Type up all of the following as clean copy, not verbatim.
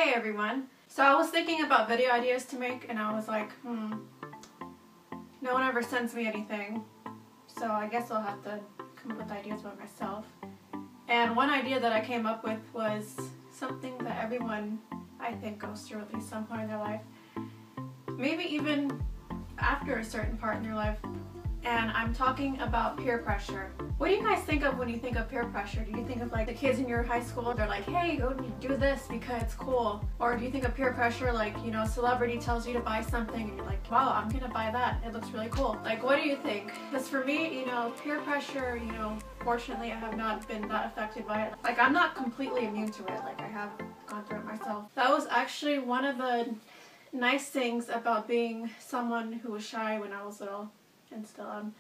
Hey everyone. So I was thinking about video ideas to make and I was like, no one ever sends me anything. So I guess I'll have to come up with ideas by myself. And one idea that I came up with was something that everyone, I think, goes through at least some point in their life. Maybe even after a certain part in their life. And I'm talking about peer pressure. What do you guys think of when you think of peer pressure? Do you think of like the kids in your high school, they're like, hey, go do this because it's cool? Or do you think of peer pressure like, you know, a celebrity tells you to buy something and you're like, wow, I'm gonna buy that. It looks really cool. Like, what do you think? Because for me, you know, peer pressure, you know, fortunately I have not been that affected by it. Like, I'm not completely immune to it. Like, I have gone through it myself. That was actually one of the nice things about being someone who was shy when I was little. And still am.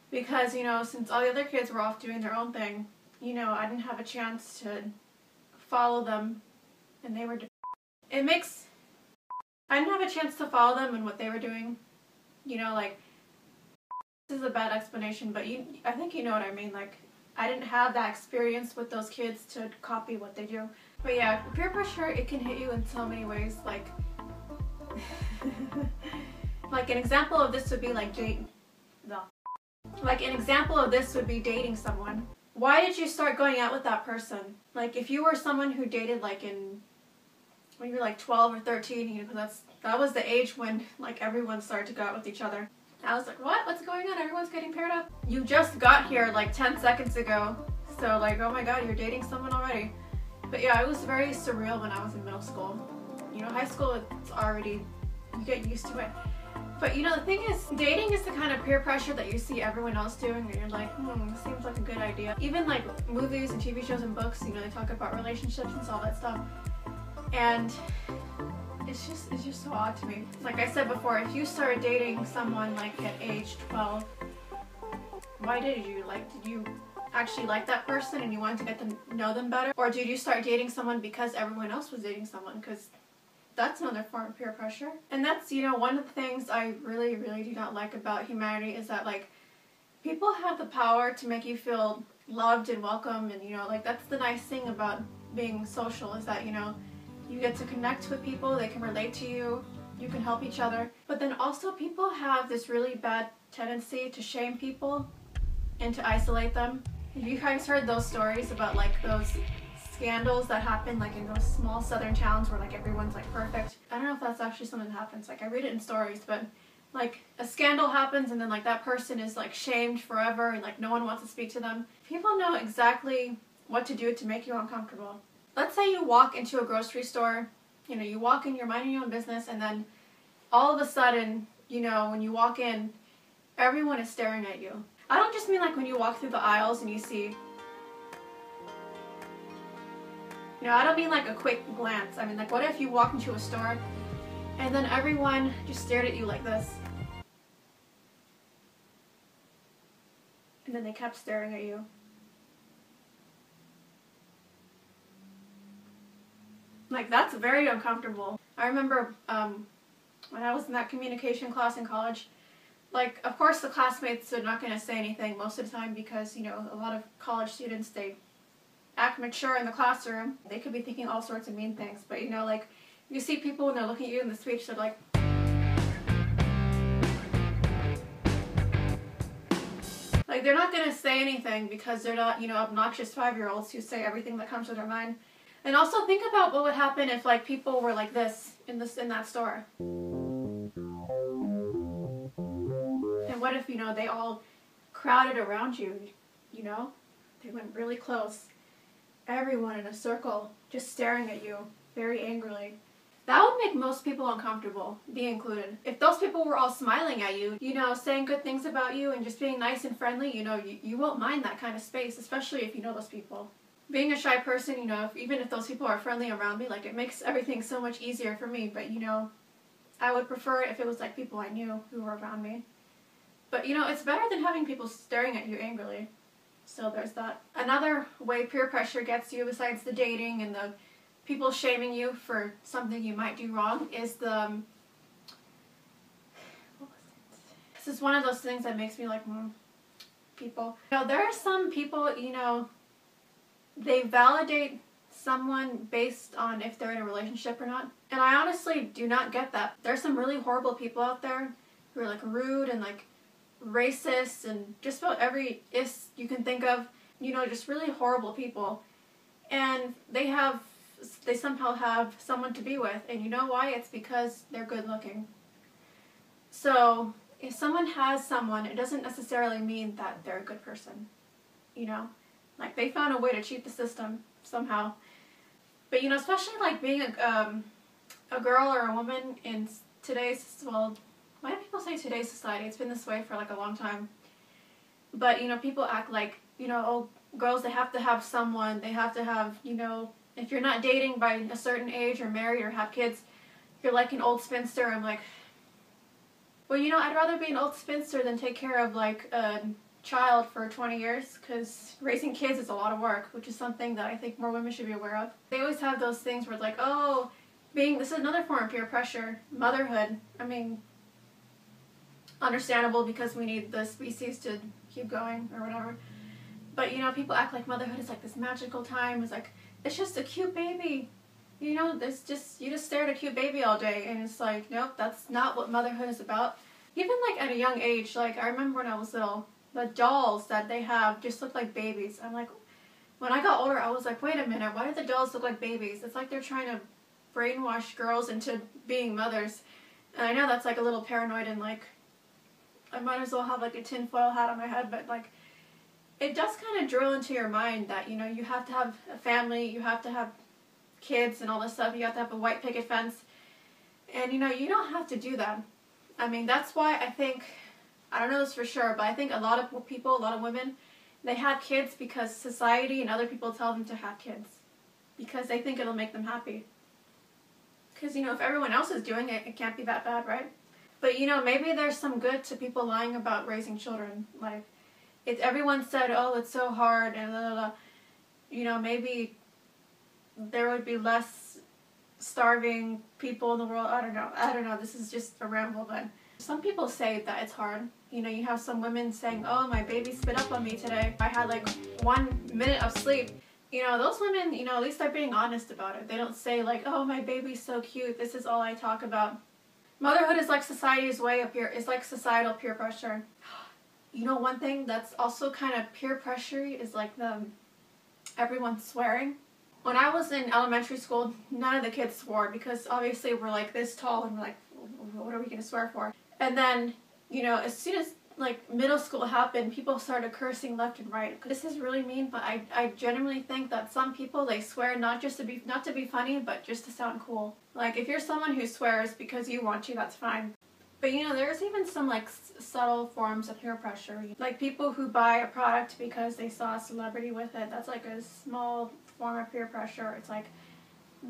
Because, you know, since all the other kids were off doing their own thing, you know, I didn't have a chance to follow them, and they were I didn't have a chance to follow them and what they were doing. You know, like, this is a bad explanation, but I think you know what I mean. Like, I didn't have that experience with those kids to copy what they do. But yeah, peer pressure, it can hit you in so many ways. Like, like an example of this would be like dating someone. Why did you start going out with that person? Like, if you were someone who dated like when you were like 12 or 13, you know, that was the age when like everyone started to go out with each other. I was like, what? What's going on? Everyone's getting paired up. You just got here like 10 seconds ago. So like, oh my god, you're dating someone already. But yeah, it was very surreal when I was in middle school. You know, high school, it's already, you get used to it. But you know, the thing is, dating is the kind of peer pressure that you see everyone else doing and you're like, seems like a good idea. Even like movies and TV shows and books, you know, they talk about relationships and all that stuff. And it's just so odd to me. Like I said before, if you started dating someone like at age 12, why did you? Like, did you actually like that person and you wanted to get to know them better? Or did you start dating someone because everyone else was dating someone? Because that's another form of peer pressure. And that's, you know, one of the things I really, really do not like about humanity is that, like, people have the power to make you feel loved and welcome, and, you know, like, that's the nice thing about being social is that, you know, you get to connect with people, they can relate to you, you can help each other. But then also people have this really bad tendency to shame people and to isolate them. Have you guys heard those stories about, like, those scandals that happen like in those small southern towns where like everyone's like perfect? I don't know if that's actually something that happens. Like, I read it in stories, but like a scandal happens and then like that person is like shamed forever and like no one wants to speak to them. People know exactly what to do to make you uncomfortable. Let's say you walk into a grocery store, you know, you walk in, you're minding your own business, and then all of a sudden, you know, when you walk in, everyone is staring at you. I don't just mean like when you walk through the aisles and you see, you know, I don't mean like a quick glance. I mean, like, what if you walk into a store and then everyone just stared at you like this? And then they kept staring at you. Like, that's very uncomfortable. I remember when I was in that communication class in college, like, of course the classmates are not going to say anything most of the time because, you know, a lot of college students, they act mature in the classroom. They could be thinking all sorts of mean things, but you know, like, you see people when they're looking at you in the speech, they're like, they're not gonna say anything because they're not, you know, obnoxious 5-year-olds who say everything that comes to their mind. And also think about what would happen if like people were like this in that store. And what if, you know, they all crowded around you, you know? They went really close. Everyone in a circle, just staring at you, very angrily. That would make most people uncomfortable, me included. If those people were all smiling at you, you know, saying good things about you and just being nice and friendly, you know, you won't mind that kind of space, especially if you know those people. Being a shy person, you know, even if those people are friendly around me, like, it makes everything so much easier for me, but, you know, I would prefer it if it was, like, people I knew who were around me. But, you know, it's better than having people staring at you angrily. So there's that. Another way peer pressure gets you, besides the dating and the people shaming you for something you might do wrong, is the, what was it? This is one of those things that makes me like, people. You know, there are some people, you know, they validate someone based on if they're in a relationship or not. And I honestly do not get that. There's some really horrible people out there who are like rude and like racist and just about every is you can think of, you know, just really horrible people. And they somehow have someone to be with, and you know why? It's because they're good looking. So if someone has someone, it doesn't necessarily mean that they're a good person, you know? Like, they found a way to cheat the system somehow. But, you know, especially like being a girl or a woman in today's, well, why do people say today's society? It's been this way for like a long time. But, you know, people act like, you know, oh, girls, they have to have someone, they have to have, you know, if you're not dating by a certain age or married or have kids, you're like an old spinster. I'm like, well, you know, I'd rather be an old spinster than take care of like a child for 20 years, because raising kids is a lot of work, which is something that I think more women should be aware of. They always have those things where it's like, oh, this is another form of peer pressure, motherhood. I mean, understandable because we need the species to keep going or whatever. But, you know, people act like motherhood is like this magical time. It's like, it's just a cute baby. You know, you just stare at a cute baby all day, and it's like, nope, that's not what motherhood is about. Even like at a young age, like I remember when I was little, the dolls that they have just look like babies. I'm like, when I got older, I was like, wait a minute, why do the dolls look like babies? It's like they're trying to brainwash girls into being mothers. And I know that's like a little paranoid, and like, I might as well have like a tinfoil hat on my head, but like, it does kind of drill into your mind that, you know, you have to have a family, you have to have kids and all this stuff, you have to have a white picket fence, and you know, you don't have to do that. I mean, that's why I think, I don't know this for sure, but I think a lot of people, a lot of women, they have kids because society and other people tell them to have kids, because they think it'll make them happy. Because, you know, if everyone else is doing it, it can't be that bad, right? But, you know, maybe there's some good to people lying about raising children. Like, if everyone said, oh, it's so hard, and blah, blah, blah, you know, maybe there would be less starving people in the world. I don't know, this is just a ramble, but some people say that it's hard. You know, you have some women saying, oh, my baby spit up on me today, I had like 1 minute of sleep. You know, those women, you know, at least they're being honest about it. They don't say like, oh, my baby's so cute, this is all I talk about. Motherhood is like society's way of it's like societal peer pressure. You know, one thing that's also kind of peer pressure is like everyone swearing. When I was in elementary school, none of the kids swore, because obviously we're like this tall and we're like, what are we going to swear for? And then, you know, as soon as like middle school happened, people started cursing left and right. This is really mean, but I genuinely think that some people, they swear not to be funny, but just to sound cool. Like, if you're someone who swears because you want to, that's fine. But, you know, there's even some like subtle forms of peer pressure. Like people who buy a product because they saw a celebrity with it. That's like a small form of peer pressure. It's like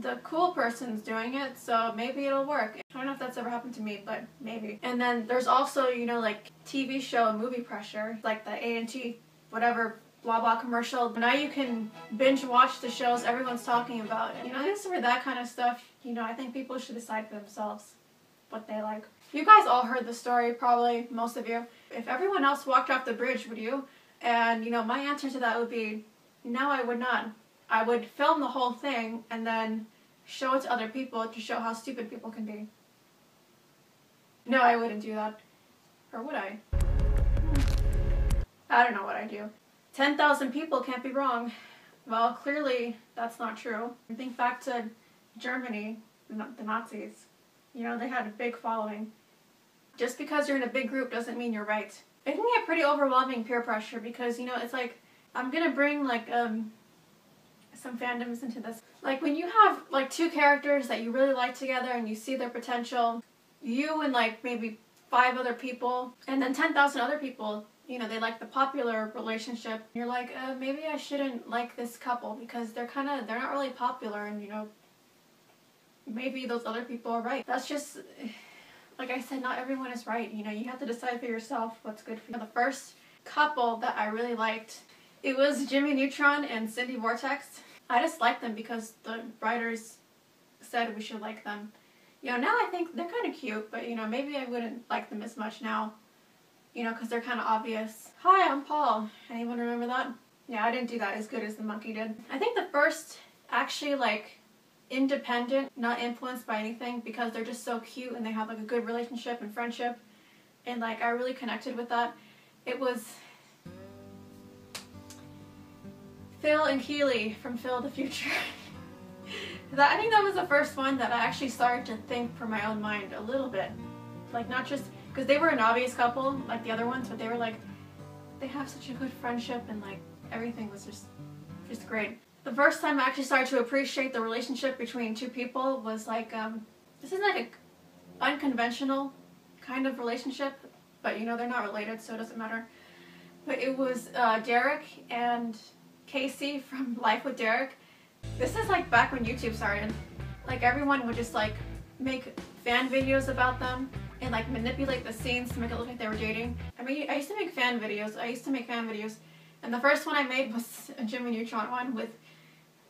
the cool person's doing it, so maybe it'll work. I don't know if that's ever happened to me, but maybe. And then there's also, you know, like TV show and movie pressure, like the A&T whatever blah blah commercial. Now you can binge watch the shows everyone's talking about. You know, I guess for that kind of stuff, you know, I think people should decide for themselves what they like. You guys all heard the story, probably, most of you. If everyone else walked off the bridge, would you? And, you know, my answer to that would be, no, I would not. I would film the whole thing and then show it to other people to show how stupid people can be. No, I wouldn't do that. Or would I? I don't know what I'd do. 10,000 people can't be wrong. Well, clearly that's not true. Think back to Germany, the Nazis. You know, they had a big following. Just because you're in a big group doesn't mean you're right. It can get pretty overwhelming, peer pressure, because, you know, it's like, I'm gonna bring like some fandoms into this. Like when you have like two characters that you really like together and you see their potential, you and like maybe 5 other people, and then 10,000 other people, you know, they like the popular relationship. You're like, maybe I shouldn't like this couple because they're not really popular, and, you know, maybe those other people are right. That's just, like I said, not everyone is right. You know, you have to decide for yourself what's good for you. The first couple that I really liked, it was Jimmy Neutron and Cindy Vortex. I just liked them because the writers said we should like them. You know, now I think they're kind of cute, but, you know, maybe I wouldn't like them as much now. You know, because they're kind of obvious. Hi, I'm Paul. Anyone remember that? Yeah, I didn't do that as good as the monkey did. I think the first actually like independent, not influenced by anything, because they're just so cute and they have like a good relationship and friendship, and like I really connected with that. It was Phil and Keely from Phil the Future. I think that was the first one that I actually started to think for my own mind a little bit. Like, not just because they were an obvious couple like the other ones, but they were like, they have such a good friendship, and like everything was just great. The first time I actually started to appreciate the relationship between two people was like, this is like an unconventional kind of relationship, but you know, they're not related, so it doesn't matter. But it was Derek and Casey from Life with Derek. This is like back when YouTube started. Like, everyone would just like make fan videos about them and like manipulate the scenes to make it look like they were dating. I mean, I used to make fan videos. And the first one I made was a Jimmy Neutron one with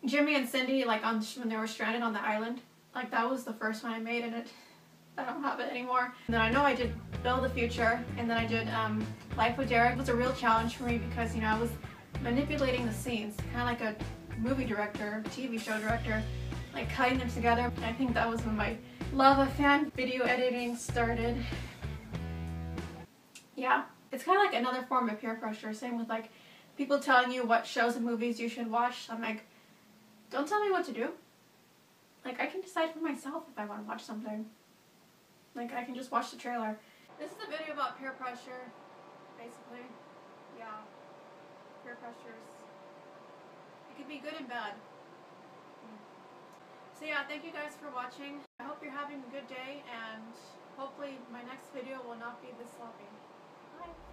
Jimmy and Cindy, like when they were stranded on the island. Like, that was the first one I made, and I don't have it anymore. And then I know I did Phil the Future, and then I did Life with Derek. It was a real challenge for me because, you know, I was manipulating the scenes, kind of like a movie director, TV show director, like cutting them together. And I think that was when my love of fan video editing started. Yeah, it's kind of like another form of peer pressure. Same with like people telling you what shows and movies you should watch. I'm like, don't tell me what to do. Like, I can decide for myself if I want to watch something. Like, I can just watch the trailer. This is a video about peer pressure, basically. Yeah, peer pressures. It could be good and bad. So yeah, thank you guys for watching. I hope you're having a good day, and hopefully my next video will not be this sloppy. Bye.